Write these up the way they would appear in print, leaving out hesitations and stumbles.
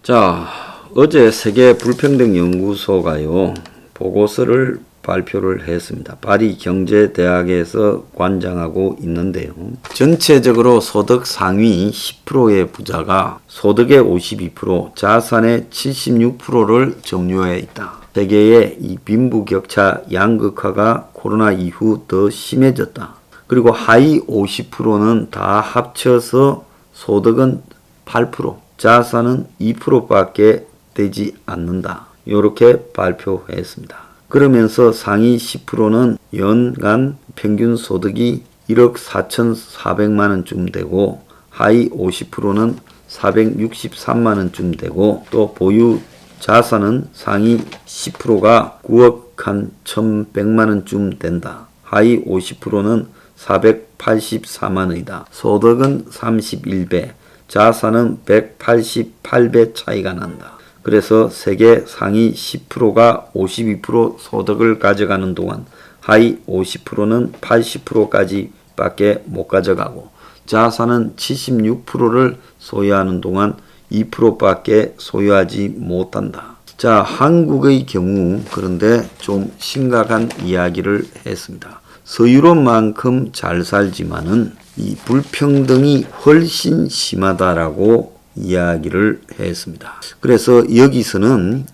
자, 어제 세계불평등연구소가요, 보고서를 발표를 했습니다. 파리 경제대학에서 관장하고 있는데요. 전체적으로 소득 상위 10%의 부자가 소득의 52%, 자산의 76%를 점유해 있다. 세계의 이 빈부격차 양극화가 코로나 이후 더 심해졌다. 그리고 하위 50%는 다 합쳐서 소득은 8%, 자산은 2%밖에 되지 않는다. 이렇게 발표했습니다. 그러면서 상위 10%는 연간 평균 소득이 1억 4,400만 원쯤 되고, 하위 50%는 463만 원쯤 되고, 또 보유 자산은 상위 10%가 9억 한 1,100만 원쯤 된다. 하위 50%는 484만 원이다. 소득은 31배, 자산은 188배 차이가 난다. 그래서 세계 상위 10%가 52% 소득을 가져가는 동안 하위 50%는 80%까지 밖에 못 가져가고, 자산은 76%를 소유하는 동안 2%밖에 소유하지 못한다. 자, 한국의 경우 그런데 좀 심각한 이야기를 했습니다. 서유럽만큼 잘 살지만은 이 불평등이 훨씬 심하다라고 이야기를 했습니다. 그래서 여기서는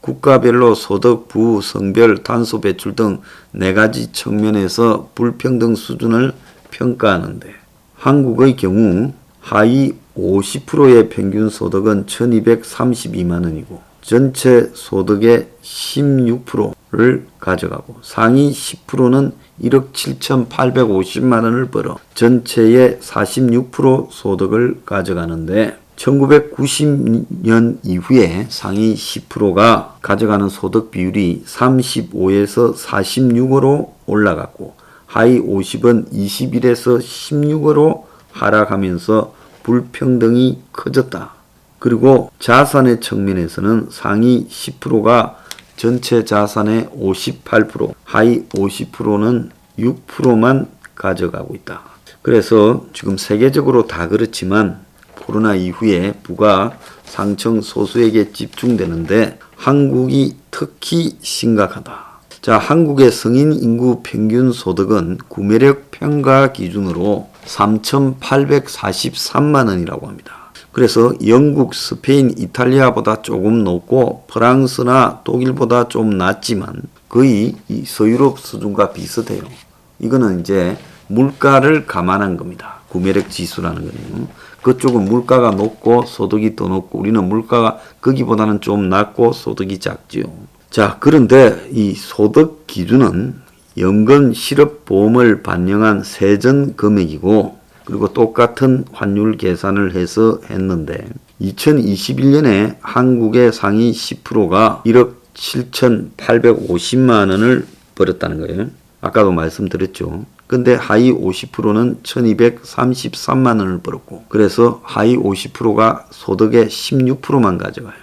국가별로 소득, 부, 성별, 탄소 배출 등 4가지 측면에서 불평등 수준을 평가하는데, 한국의 경우 하위 50%의 평균 소득은 1232만 원이고 전체 소득의 16%를 가져가고, 상위 10%는 1억 7,850만 원을 벌어 전체의 46% 소득을 가져가는데, 1990년 이후에 상위 10%가 가져가는 소득 비율이 35에서 46으로 올라갔고, 하위 50은 21에서 16으로 하락하면서 불평등이 커졌다. 그리고 자산의 측면에서는 상위 10%가 전체 자산의 58%, 하위 50%는 6%만 가져가고 있다. 그래서 지금 세계적으로 다 그렇지만 코로나 이후에 부가 상층 소수에게 집중되는데 한국이 특히 심각하다. 자, 한국의 성인 인구 평균 소득은 구매력 평가 기준으로 3,843만 원이라고 합니다. 그래서 영국, 스페인, 이탈리아보다 조금 높고 프랑스나 독일보다 좀 낮지만 거의 이 서유럽 수준과 비슷해요. 이거는 이제 물가를 감안한 겁니다. 구매력 지수라는 거예요. 그쪽은 물가가 높고 소득이 더 높고, 우리는 물가가 거기보다는 좀 낮고 소득이 작지요. 자, 그런데 이 소득 기준은 연금 실업보험을 반영한 세전 금액이고, 그리고 똑같은 환율 계산을 해서 했는데 2021년에 한국의 상위 10%가 1억 7,850만 원을 벌었다는 거예요. 아까도 말씀드렸죠. 근데 하위 50%는 1,233만 원을 벌었고, 그래서 하위 50%가 소득의 16%만 가져가요.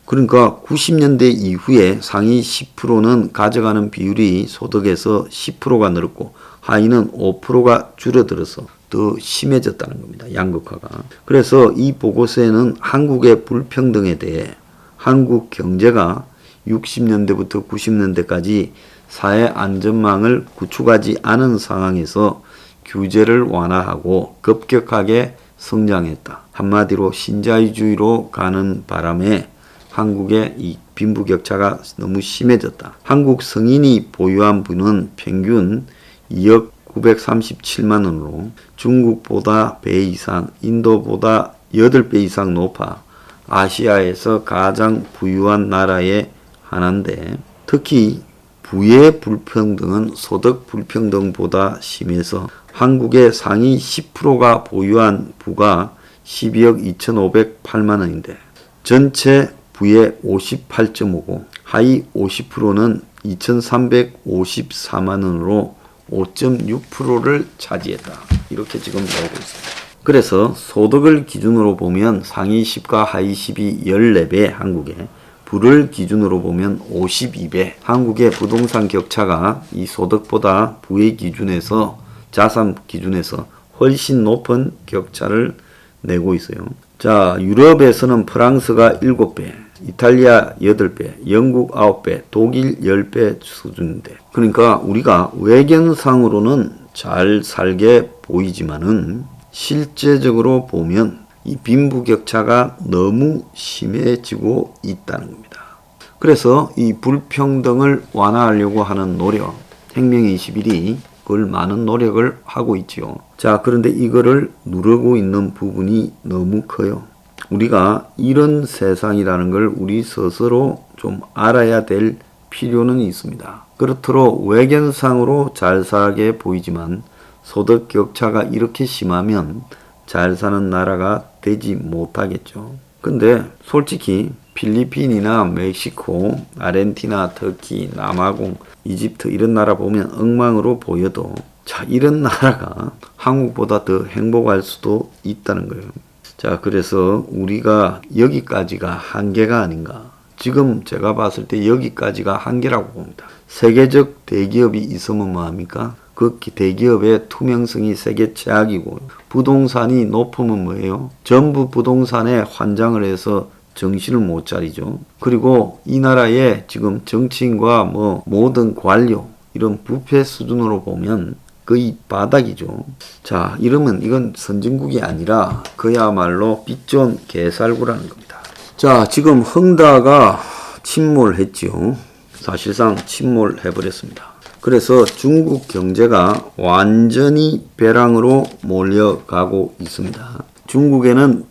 그러니까 90년대 이후에 상위 10%는 가져가는 비율이 소득에서 10%가 늘었고 하위는 5%가 줄어들어서 더 심해졌다는 겁니다. 양극화가. 그래서 이 보고서에는 한국의 불평등에 대해 한국 경제가 60년대부터 90년대까지 사회 안전망을 구축하지 않은 상황에서 규제를 완화하고 급격하게 성장했다. 한마디로 신자유주의로 가는 바람에 한국의 이 빈부격차가 너무 심해졌다. 한국 성인이 보유한 부는 평균 2억 937만 원으로 중국보다 배 이상, 인도보다 8배 이상 높아 아시아에서 가장 부유한 나라의 하나인데, 특히 부의 불평등은 소득 불평등보다 심해서 한국의 상위 10%가 보유한 부가 12억 2,508만 원인데 전체 부의 58.5고 하위 50%는 2,354만 원으로 5.6%를 차지했다. 이렇게 지금 나오고 있습니다. 그래서 소득을 기준으로 보면 상위 10과 하위 10이 14배 한국에, 부를 기준으로 보면 52배. 한국의 부동산 격차가 이 소득보다 부의 기준에서, 자산 기준에서 훨씬 높은 격차를 내고 있어요. 자, 유럽에서는 프랑스가 7배, 이탈리아 8배, 영국 9배, 독일 10배 수준인데, 그러니까 우리가 외견상으로는 잘 살게 보이지만은 실제적으로 보면 이 빈부격차가 너무 심해지고 있다는 겁니다. 그래서 이 불평등을 완화하려고 하는 노력, 혁명21이 그걸 많은 노력을 하고 있지요. 자, 그런데 이거를 누르고 있는 부분이 너무 커요. 우리가 이런 세상이라는 걸 우리 스스로 좀 알아야 될 필요는 있습니다. 그렇도록 외견상으로 잘 살게 보이지만 소득 격차가 이렇게 심하면 잘 사는 나라가 되지 못하겠죠. 근데 솔직히 필리핀이나 멕시코, 아르헨티나, 터키, 남아공, 이집트 이런 나라 보면 엉망으로 보여도 자, 이런 나라가 한국보다 더 행복할 수도 있다는 거예요. 자, 그래서 우리가 여기까지가 한계가 아닌가. 지금 제가 봤을 때 여기까지가 한계라고 봅니다. 세계적 대기업이 있으면 뭐합니까? 그 대기업의 투명성이 세계 최악이고, 부동산이 높으면 뭐예요? 전부 부동산에 환장을 해서 정신을 못 차리죠. 그리고 이 나라의 지금 정치인과 뭐 모든 관료 이런 부패 수준으로 보면 거의 바닥이죠. 자, 이러면 이건 선진국이 아니라 그야말로 빚존 개살구라는 겁니다. 자, 지금 헝다가 침몰했지요. 사실상 침몰해버렸습니다. 그래서 중국 경제가 완전히 벼랑으로 몰려가고 있습니다. 중국에는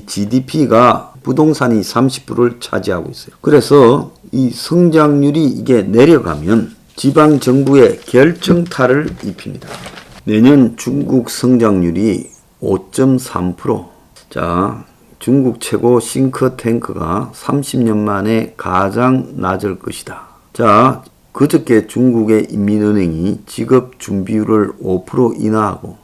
GDP가 부동산이 30%를 차지하고 있어요. 그래서 이 성장률이 이게 내려가면 지방 정부에 결정타를 입힙니다. 내년 중국 성장률이 5.3%. 자, 중국 최고 싱크탱크가 30년 만에 가장 낮을 것이다. 자, 그저께 중국의 인민은행이 지급 준비율을 5% 인하하고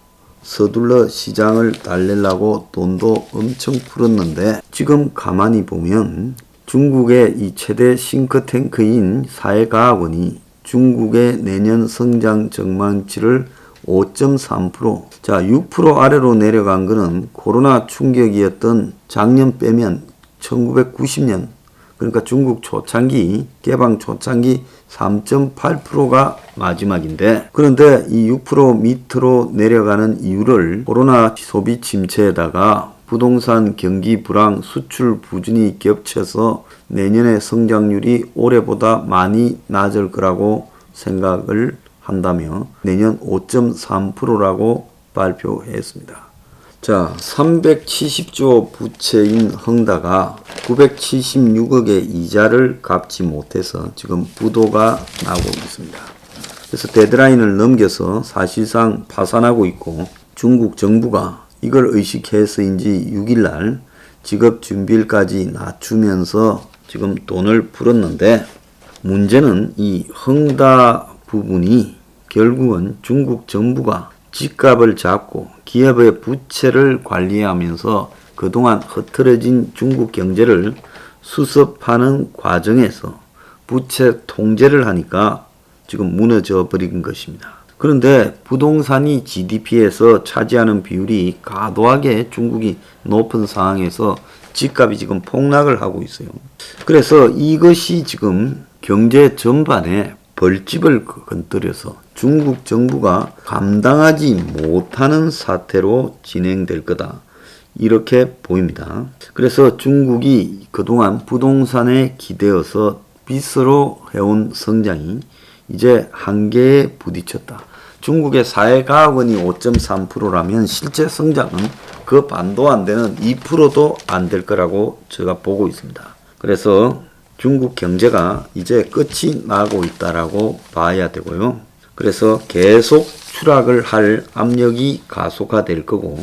서둘러 시장을 달래려고 돈도 엄청 풀었는데, 지금 가만히 보면 중국의 이 최대 싱크탱크인 사회과학원이 중국의 내년 성장 전망치를 5.3%, 자, 6% 아래로 내려간 거는 코로나 충격이었던 작년 빼면 1990년, 그러니까 중국 초창기, 개방 초창기 3.8%가 마지막인데, 그런데 이 6% 밑으로 내려가는 이유를 코로나 소비 침체에다가 부동산 경기 불황, 수출 부진이 겹쳐서 내년의 성장률이 올해보다 많이 낮을 거라고 생각을 한다며 내년 5.3%라고 발표했습니다. 자, 370조 부채인 헝다가 976억의 이자를 갚지 못해서 지금 부도가 나고 있습니다. 그래서 데드라인을 넘겨서 사실상 파산하고 있고, 중국 정부가 이걸 의식해서인지 6일날 지급 준비일까지 낮추면서 지금 돈을 풀었는데, 문제는 이 헝다 부분이 결국은 중국 정부가 집값을 잡고 기업의 부채를 관리하면서 그동안 흐트러진 중국 경제를 수습하는 과정에서 부채 통제를 하니까 지금 무너져 버린 것입니다. 그런데 부동산이 GDP에서 차지하는 비율이 과도하게 중국이 높은 상황에서 집값이 지금 폭락을 하고 있어요. 그래서 이것이 지금 경제 전반에 벌집을 건드려서 중국 정부가 감당하지 못하는 사태로 진행될 거다, 이렇게 보입니다. 그래서 중국이 그동안 부동산에 기대어서 빚으로 해온 성장이 이제 한계에 부딪혔다. 중국의 사회과학원이 5.3%라면 실제 성장은 그 반도 안 되는 2%도 안 될 거라고 제가 보고 있습니다. 그래서 중국 경제가 이제 끝이 나고 있다라고 봐야 되고요. 그래서 계속 추락을 할 압력이 가속화될 거고,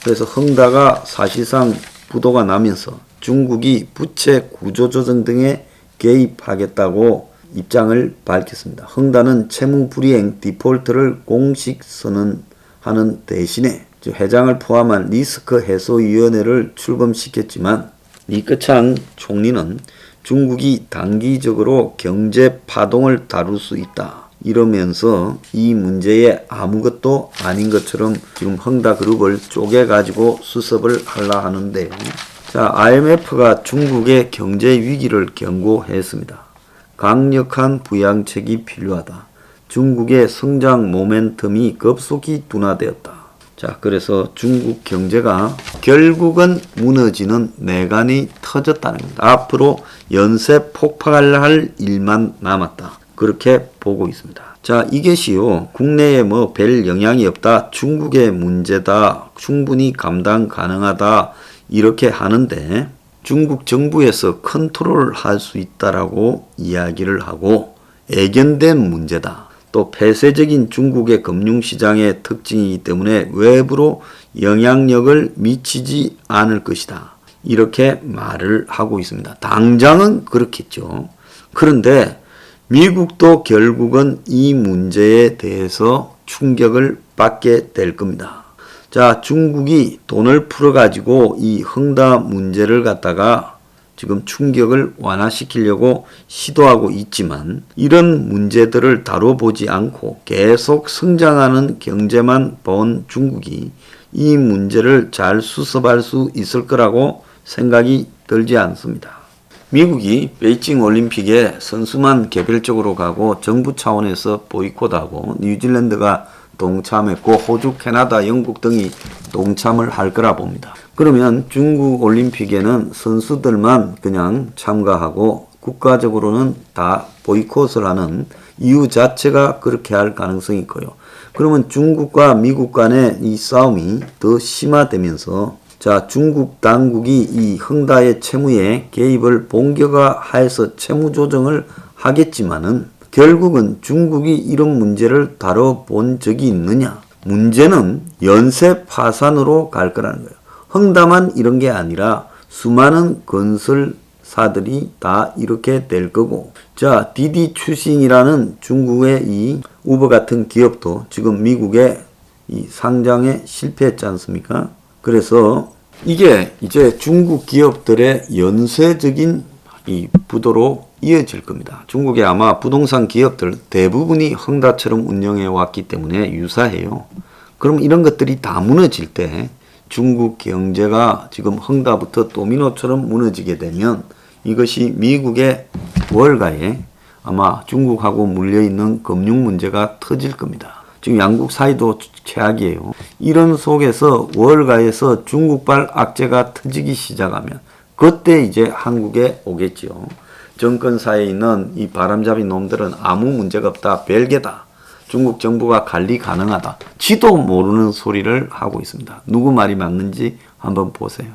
그래서 헝다가 사실상 부도가 나면서 중국이 부채 구조조정 등에 개입하겠다고 입장을 밝혔습니다. 헝다는 채무 불이행 디폴트를 공식 선언하는 대신에 회장을 포함한 리스크 해소위원회를 출범시켰지만, 리커창 총리는 중국이 단기적으로 경제 파동을 다룰 수 있다, 이러면서 이 문제에 아무것도 아닌 것처럼 지금 헝다그룹을 쪼개가지고 수습을 하려 하는데요. 자, IMF가 중국의 경제 위기를 경고했습니다. 강력한 부양책이 필요하다. 중국의 성장 모멘텀이 급속히 둔화되었다. 자, 그래서 중국 경제가 결국은 무너지는 내관이 터졌다는 겁니다. 앞으로 연쇄 폭발할 일만 남았다. 그렇게 보고 있습니다. 자, 이것이요, 국내에 뭐 별 영향이 없다, 중국의 문제다, 충분히 감당 가능하다, 이렇게 하는데 중국 정부에서 컨트롤을 할 수 있다라고 이야기를 하고, 애견된 문제다, 또 폐쇄적인 중국의 금융시장의 특징이기 때문에 외부로 영향력을 미치지 않을 것이다, 이렇게 말을 하고 있습니다. 당장은 그렇겠죠. 그런데 미국도 결국은 이 문제에 대해서 충격을 받게 될 겁니다. 자, 중국이 돈을 풀어가지고 이 헝다 문제를 갖다가 지금 충격을 완화시키려고 시도하고 있지만, 이런 문제들을 다뤄보지 않고 계속 성장하는 경제만 본 중국이 이 문제를 잘 수습할 수 있을 거라고 생각이 들지 않습니다. 미국이 베이징 올림픽에 선수만 개별적으로 가고 정부 차원에서 보이콧하고, 뉴질랜드가 동참했고 호주, 캐나다, 영국 등이 동참을 할 거라 봅니다. 그러면 중국 올림픽에는 선수들만 그냥 참가하고 국가적으로는 다 보이콧을 하는 이유 자체가 그렇게 할 가능성이 있고요. 그러면 중국과 미국 간의 이 싸움이 더 심화되면서, 자, 중국 당국이 이 헝다의 채무에 개입을 본격화해서 채무 조정을 하겠지만은, 결국은 중국이 이런 문제를 다뤄본 적이 있느냐? 문제는 연쇄 파산으로 갈 거라는 거예요. 헝다만 이런 게 아니라 수많은 건설사들이 다 이렇게 될 거고, 자, 디디 추싱이라는 중국의 이 우버 같은 기업도 지금 미국의 이 상장에 실패했지 않습니까? 그래서 이게 이제 중국 기업들의 연쇄적인 이 부도로 이어질 겁니다. 중국의 아마 부동산 기업들 대부분이 헝다처럼 운영해 왔기 때문에 유사해요. 그럼 이런 것들이 다 무너질 때 중국 경제가 지금 헝다부터 도미노처럼 무너지게 되면 이것이 미국의 월가에 아마 중국하고 물려있는 금융 문제가 터질 겁니다. 지금 양국 사이도 최악이에요. 이런 속에서 월가에서 중국발 악재가 터지기 시작하면 그때 이제 한국에 오겠죠. 정권사에 있는 이 바람잡이 놈들은 아무 문제가 없다, 별개다, 중국 정부가 관리 가능하다, 지도 모르는 소리를 하고 있습니다. 누구 말이 맞는지 한번 보세요.